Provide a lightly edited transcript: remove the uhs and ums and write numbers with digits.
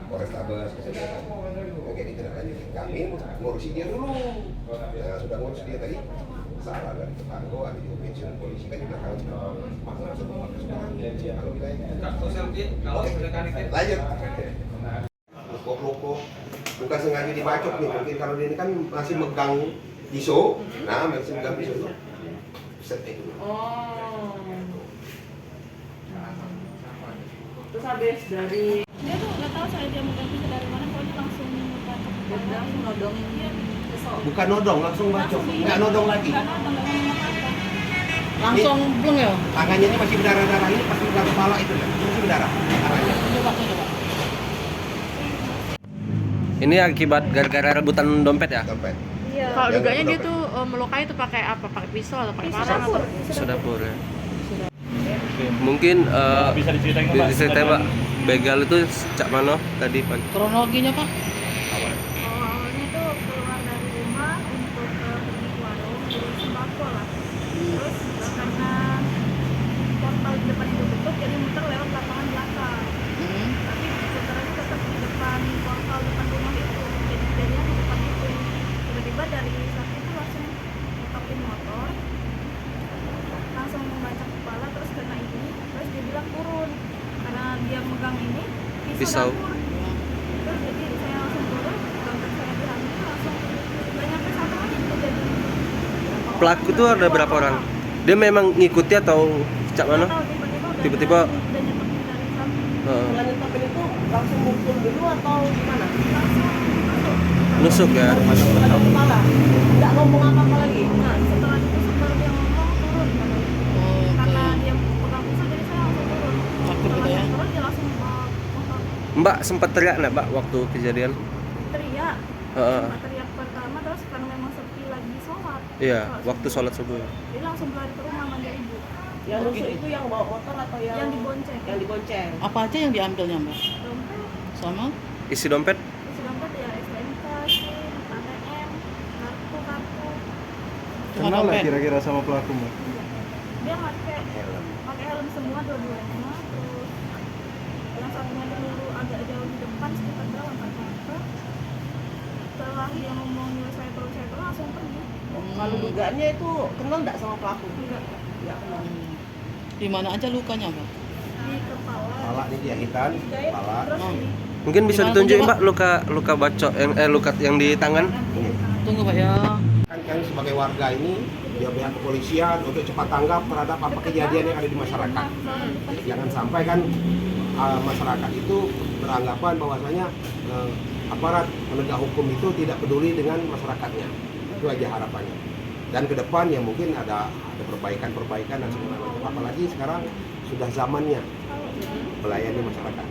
Polrestabes oke ditindaklanjuti. Kami ngurusi dia dulu. Nah, sudah ngurus dia tadi salah dari tetangga, ada juga pensiun polisi kan juga harus mahal semua sekarang. Kalau kita lanjut. Loko-loko bukan sengaja dibacok nih, mungkin kalau dia ini kan masih megang pisau, nah masih megang pisau itu set itu. Oh. Terus habis dari dia tuh nggak tahu saya dia megang pisau dari mana, pokoknya langsung bacok dia langsung nodongin pisau. Bukan nodong, langsung bacok. Nggak nodong lagi. Nggak nodong, nggak ngomong apa. Langsung plung ya? Tangannya ini masih berdarah-darah, ini pas megang kepala itu kan, masih berdarah tangannya. Coba. Ini akibat gara-gara rebutan dompet ya? Dompet. Iya. Kalau Yang duganya dia dompet. tuh melukai itu pakai apa? Pakai pisau atau pakai Pisau parang atau? dapur. Pisau dapur ya. Mungkin Bisa diceritain Pak? diceritain Pak, begal itu sejak mana tadi Pak? Kronologinya Pak? Awalnya tuh keluar dari rumah untuk pergi ke warung beli sembako lah. Terus karena portal di depan itu tutup, jadi muter lewat lapangan belakang. Tapi putarannya tetap di depan portal depan rumah itu. Jadi jadinya di depan itu. Tiba-tiba dari saat itu langsung ngetopin motor, langsung membacok kepala, terus kena ini, terus dia bilang turun karena dia megang ini Pisau. dapur. Terus jadi saya langsung turun, dompet saya diambil, langsung nggak nyampe 1 menit tuh jadi. Pelaku tuh ada berapa orang? Dia memang ngikuti atau sejak mana? Nggak tahu, tiba-tiba Tiba-tiba- udah nyetopin dari samping, Setelah nyetopin itu langsung mukul dulu atau gimana? langsung masuk. Nusuk ya? Ada kepala? Nggak ngomong apa-apa lagi? Nah, setelah itu baru dia ngomong turun katanya. Oh, Karena dia pegang pisau jadi saya langsung turun. Takut Setelah gitu ya? saya turun dia langsung bawa motor. Mbak sempat teriak nggak Mbak waktu kejadian? Teriak. Heeh. Teriak pertama, terus karena memang sepi lagi sholat. Iya, waktu sholat subuh. Dia langsung lari ke rumah manggil ibu. Yang rusuk itu yang bawa motor atau Yang dibonceng. Yang dibonceng. Apa aja yang diambilnya Mbak? Dompet, Sama? Isi dompet? isi dompet ya STNK, SIM, ATM, kartu. Cuma Kenal nggak dompet? kira-kira sama pelaku Mbak? Dia pakai helm semua dua-duanya. Terus yang satunya dulu agak jauh di depan sekitar berapa 4 meter. Setelah dia ngomong saya turun langsung pergi. Kalau dugaannya itu kenal nggak sama pelaku? Enggak, Nggak kenal. Di mana aja lukanya Mbak? di kepala. Kepala ini jahitan, Jahit, kepala. terus Oh. di Mungkin bisa Gimana ditunjukin tunjuk, Mbak luka bacok yang luka yang di tangan? Ini. Tunggu Pak ya. Kan sebagai warga ini dia pihak kepolisian untuk cepat tanggap terhadap apa kejadian yang ada di masyarakat. Jangan sampai kan masyarakat itu beranggapan bahwasanya aparat penegak hukum itu tidak peduli dengan masyarakatnya. Itu aja harapannya. Dan ke depan ya mungkin ada perbaikan dan segala macam. Apalagi sekarang sudah zamannya melayani masyarakat.